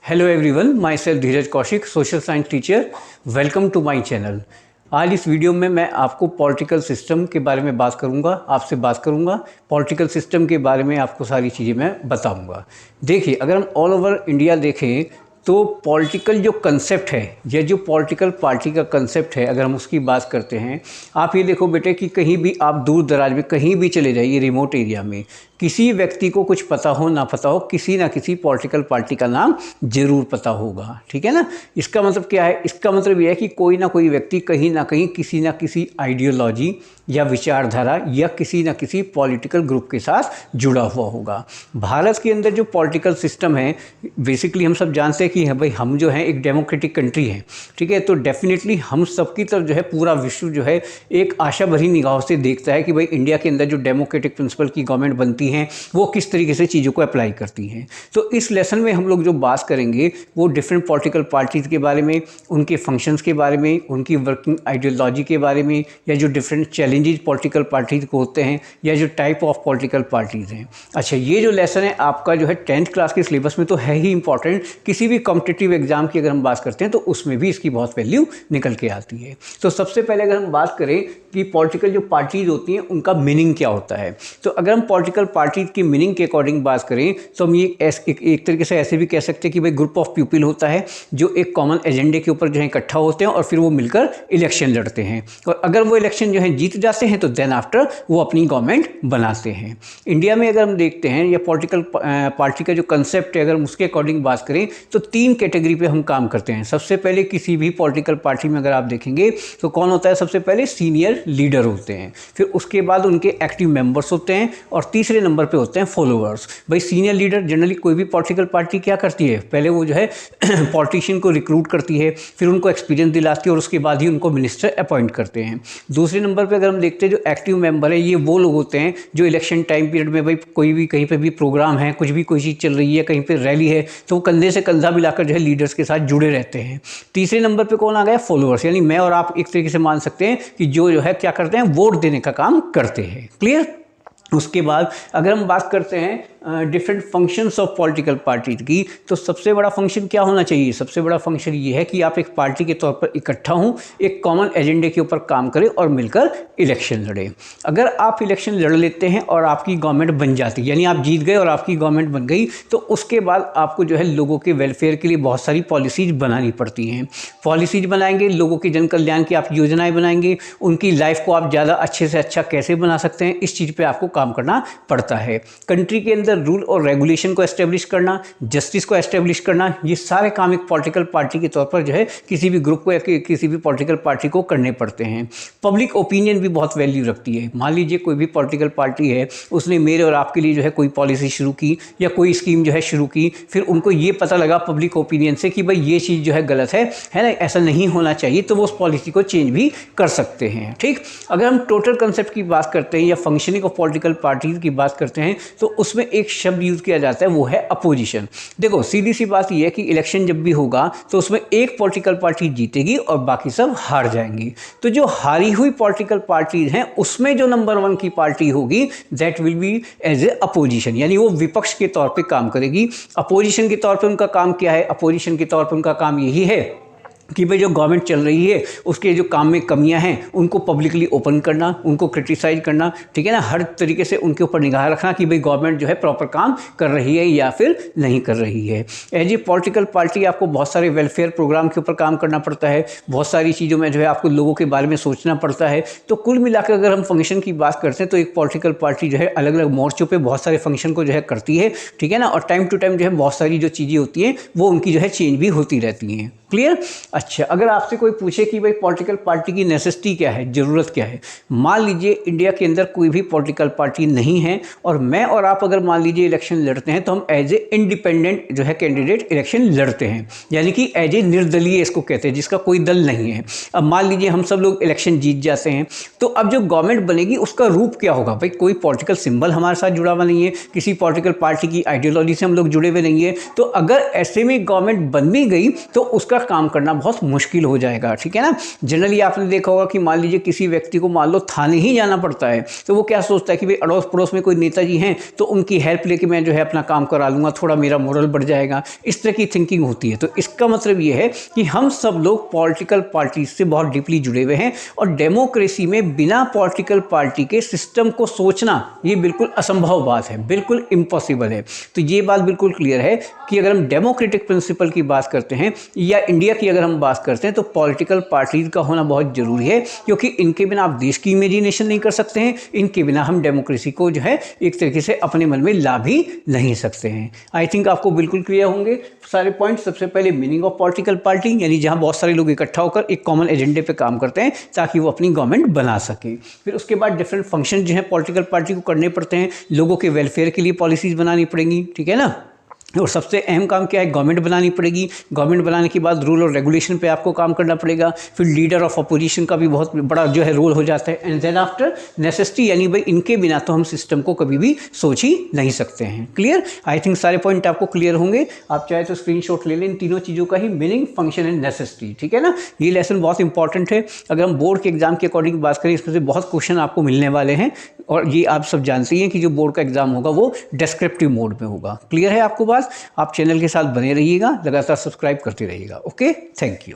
Hello everyone, myself Dheeraj Kaushik, social science teacher. Welcome to my channel. आज इस video में मैं आपको पॉलिटिकल सिस्टम के बारे में बात करूंगा, आपसे बात करूंगा। पॉलिटिकल सिस्टम के बारे में आपको सारी चीज़ें मैं बताऊंगा। देखिए, अगर हम ऑल ओवर इंडिया देखें तो पॉलिटिकल जो कंसेप्ट है या जो पॉलिटिकल पार्टी का कंसेप्ट है, अगर हम उसकी बात करते हैं, आप ये देखो बेटे कि कहीं भी आप दूर दराज में कहीं भी चले जाइए, रिमोट एरिया में किसी व्यक्ति को कुछ पता हो ना पता हो, किसी ना किसी पॉलिटिकल पार्टी का नाम जरूर पता होगा। ठीक है ना। इसका मतलब क्या है? इसका मतलब यह है कि कोई ना कोई व्यक्ति कहीं ना कहीं किसी ना किसी आइडियोलॉजी या विचारधारा या किसी ना किसी पॉलिटिकल ग्रुप के साथ जुड़ा हुआ होगा। भारत के अंदर जो पॉलिटिकल सिस्टम है, बेसिकली हम सब जानते हैं कि भाई हम जो है एक डेमोक्रेटिक कंट्री है। ठीक है, तो डेफिनेटली हम सबकी तरफ जो है पूरा विश्व जो है एक आशा भरी निगाहों से देखता है कि भाई इंडिया के अंदर जो डेमोक्रेटिक प्रिंसिपल की गवर्नमेंट बनती हैं वो किस तरीके से चीज़ों को अप्लाई करती हैं। तो इस लेसन में हम लोग जो बात करेंगे वो डिफरेंट पॉलिटिकल पार्टीज़ के बारे में, उनके फंक्शंस के बारे में, उनकी वर्किंग आइडियोलॉजी के बारे में, या जो डिफरेंट चैलेंजेस पॉलिटिकल पार्टीज़ को होते हैं, या जो टाइप ऑफ पॉलिटिकल पार्टीज़ हैं। अच्छा, ये जो लेसन है आपका जो है 10th क्लास के सिलेबस में तो है ही इंपॉर्टेंट। किसी भी कॉम्पिटिटिव एग्जाम की अगर हम बात करते हैं तो उसमें भी इसकी बहुत वैल्यू निकल के आती है। तो सबसे पहले अगर हम बात करें कि पॉलिटिकल जो पार्टीज़ होती हैं उनका मीनिंग क्या होता है, तो अगर हम पॉलिटिकल पार्टीज की मीनिंग के अकॉर्डिंग बात करें तो हम ये एक तरीके से ऐसे भी कह सकते हैं कि भाई ग्रुप ऑफ पीपल होता है जो एक कॉमन एजेंडे के ऊपर जो है इकट्ठा होते हैं और फिर वो मिलकर इलेक्शन लड़ते हैं, और अगर वो इलेक्शन जो है जीत जाते हैं तो देन आफ्टर वो अपनी गवर्नमेंट बनाते हैं। इंडिया में अगर हम देखते हैं या पॉलिटिकल पार्टी का जो कंसेप्ट है, अगर हम उसके अकॉर्डिंग बात करें तो 3 कैटेगरी पे हम काम करते हैं। सबसे पहले किसी भी पॉलिटिकल पार्टी में अगर आप देखेंगे तो कौन होता है? सबसे पहले सीनियर लीडर होते हैं, फिर उसके बाद उनके एक्टिव मेंबर्स होते हैं, और तीसरे नंबर पे होते हैं फॉलोअर्स। भाई सीनियर लीडर जनरली कोई भी पॉलिटिकल पार्टी क्या करती है, पहले वो जो है पॉलिटिशियन को रिक्रूट करती है, फिर उनको एक्सपीरियंस दिलाती है और उसके बाद ही उनको मिनिस्टर अपॉइंट करते हैं। दूसरे नंबर पे अगर हम देखते हैं जो एक्टिव मेंबर है, ये वो लोग होते हैं जो इलेक्शन टाइम पीरियड में भाई कोई भी कहीं पे भी प्रोग्राम है, कुछ भी कोई चीज़ चल रही है, कहीं पे रैली है, तो वो कंधे से कंधा मिलाकर जो है लीडर्स के साथ जुड़े रहते हैं। तीसरे नंबर पे कौन आ गया? फॉलोअर्स, यानी मैं और आप एक तरीके से मान सकते हैं कि जो है क्या करते हैं, वोट देने का काम करते हैं। क्लियर? उसके बाद अगर हम बात करते हैं different functions of political parties की, तो सबसे बड़ा फंक्शन क्या होना चाहिए? सबसे बड़ा फंक्शन ये है कि आप एक पार्टी के तौर पर इकट्ठा हों, एक कॉमन एजेंडे के ऊपर काम करें और मिलकर इलेक्शन लड़ें। अगर आप इलेक्शन लड़ लेते हैं और आपकी गवर्नमेंट बन जाती है, यानी आप जीत गए और आपकी गवर्नमेंट बन गई, तो उसके बाद आपको जो है लोगों के वेलफेयर के लिए बहुत सारी पॉलिसीज बनानी पड़ती हैं। पॉलिसीज बनाएंगे, लोगों के जन कल्याण की आप योजनाएं बनाएंगे, उनकी लाइफ को आप ज़्यादा अच्छे से अच्छा कैसे बना सकते हैं, इस चीज़ पर आपको काम करना पड़ता है। कंट्री के अंदर रूल और रेगुलेशन को एस्टेब्लिश करना, जस्टिस को एस्टेब्लिश करना, ये सारे काम एक पॉलिटिकल पार्टी के तौर पर जो है किसी भी ग्रुप को या किसी भी पॉलिटिकल पार्टी को करने पड़ते हैं। पब्लिक ओपिनियन भी बहुत वैल्यू रखती है। मान लीजिए कोई भी पॉलिटिकल पार्टी है, उसने मेरे और आपके लिए जो है कोई पॉलिसी शुरू की या कोई स्कीम जो है शुरू की, फिर उनको ये पता लगा पब्लिक ओपिनियन से कि भाई ये चीज़ जो है गलत है ना, ऐसा नहीं होना चाहिए, तो वो उस पॉलिसी को चेंज भी कर सकते हैं। ठीक, अगर हम टोटल कंसेप्ट की बात करते हैं या फंक्शनिंग ऑफ पॉलिटिकल पार्टीज की बात करते हैं तो उसमें एक शब्द यूज़ किया जाता है, वो है अपोजिशन। देखो, सीधी सी बात यह है कि इलेक्शन जब भी होगा तो उसमें एक पॉलिटिकल पार्टी जीतेगी और बाकी सब हार जाएंगी। तो जो हारी हुई पॉलिटिकल पार्टीज हैं उसमें जो नंबर 1 की पार्टी होगी that will be as a opposition, यानी वो विपक्ष के तौर पे काम करेगी। अपोजिशन के तौर पे उनका काम क्या है? अपोजिशन के तौर पे उनका काम यही है कि भाई जो गवर्नमेंट चल रही है उसके जो काम में कमियां हैं उनको पब्लिकली ओपन करना, उनको क्रिटिसाइज करना, ठीक है ना, हर तरीके से उनके ऊपर निगाह रखना कि भाई गवर्नमेंट जो है प्रॉपर काम कर रही है या फिर नहीं कर रही है। एज ए पॉलिटिकल पार्टी आपको बहुत सारे वेलफेयर प्रोग्राम के ऊपर काम करना पड़ता है, बहुत सारी चीज़ों में जो है आपको लोगों के बारे में सोचना पड़ता है। तो कुल मिलाकर अगर हम फंक्शन की बात करते हैं तो एक पॉलिटिकल पार्टी जो है अलग अलग मोर्चों पर बहुत सारे फंक्शन को जो है करती है, ठीक है ना, और टाइम टू टाइम जो है बहुत सारी जो चीज़ें होती हैं वो उनकी जो है चेंज भी होती रहती हैं। क्लियर? अच्छा, अगर आपसे कोई पूछे कि भाई पॉलिटिकल पार्टी की नेसेसिटी क्या है, ज़रूरत क्या है, मान लीजिए इंडिया के अंदर कोई भी पॉलिटिकल पार्टी नहीं है और मैं और आप अगर मान लीजिए इलेक्शन लड़ते हैं तो हम एज ए इंडिपेंडेंट जो है कैंडिडेट इलेक्शन लड़ते हैं, यानी कि एज ए निर्दलीय इसको कहते हैं, जिसका कोई दल नहीं है। अब मान लीजिए हम सब लोग इलेक्शन जीत जाते हैं, तो अब जो गवर्नमेंट बनेगी उसका रूप क्या होगा? भाई कोई पॉलिटिकल सिंबल हमारे साथ जुड़ा हुआ नहीं है, किसी पॉलिटिकल पार्टी की आइडियोलॉजी से हम लोग जुड़े हुए नहीं है, तो अगर ऐसे में गवर्नमेंट बन भी गई तो उसका काम करना बहुत बहुत मुश्किल हो जाएगा, ठीक है ना। जनरली आपने देखा होगा कि मान लीजिए किसी व्यक्ति को मान लो थाने ही जाना पड़ता है, तो वो क्या सोचता है कि भाई अड़ोस पड़ोस में कोई नेताजी हैं तो उनकी हेल्प लेके मैं जो है अपना काम करा लूँगा, थोड़ा मेरा मोरल बढ़ जाएगा, इस तरह की थिंकिंग होती है। तो इसका मतलब ये है कि हम सब लोग पॉलिटिकल पार्टी से बहुत डीपली जुड़े हुए हैं और डेमोक्रेसी में बिना पॉलिटिकल पार्टी के सिस्टम को सोचना ये बिल्कुल असंभव बात है, बिल्कुल इम्पॉसिबल है। तो ये बात बिल्कुल क्लियर है कि अगर हम डेमोक्रेटिक प्रिंसिपल की बात करते हैं या इंडिया की अगर हम बात करते हैं तो पॉलिटिकल पार्टीज का होना बहुत ज़रूरी है, क्योंकि इनके बिना आप देश की इमेजिनेशन नहीं कर सकते हैं, इनके बिना हम डेमोक्रेसी को जो है एक तरीके से अपने मन में ला भी नहीं सकते हैं। आई थिंक आपको बिल्कुल क्लियर होंगे सारे पॉइंट। सबसे पहले मीनिंग ऑफ पॉलिटिकल पार्टी, यानी जहां बहुत सारे लोग इकट्ठा होकर एक कॉमन एजेंडे पे काम करते हैं ताकि वो अपनी गवर्नमेंट बना सके। फिर उसके बाद डिफरेंट फंक्शन जो है पॉलिटिकल पार्टी को करने पड़ते हैं, लोगों के वेलफेयर के लिए पॉलिसीज बनानी पड़ेंगी, ठीक है ना। और सबसे अहम काम क्या है, गवर्नमेंट बनानी पड़ेगी। गवर्नमेंट बनाने के बाद रूल और रेगुलेशन पे आपको काम करना पड़ेगा। फिर लीडर ऑफ अपोजिशन का भी बहुत बड़ा जो है रोल हो जाता है। एंड देन आफ्टर नेसेसिटी, यानी भाई इनके बिना तो हम सिस्टम को कभी भी सोच ही नहीं सकते हैं। क्लियर? आई थिंक सारे पॉइंट आपको क्लियर होंगे। आप चाहे तो स्क्रीनशॉट ले लें इन तीनों चीज़ों का ही, मीनिंग, फंक्शन एंड नेसेसिटी, ठीक है ना। ये लेसन बहुत इंपॉर्टेंट है। अगर हम बोर्ड के एग्जाम के अकॉर्डिंग बात करें, इसमें से बहुत क्वेश्चन आपको मिलने वाले हैं और ये आप सब जानते हैं कि जो बोर्ड का एग्जाम होगा वो डिस्क्रिप्टिव मोड में होगा। क्लियर है आपको बात? आप चैनल के साथ बने रहिएगा, लगातार सब्सक्राइब करते रहिएगा। Okay, thank you.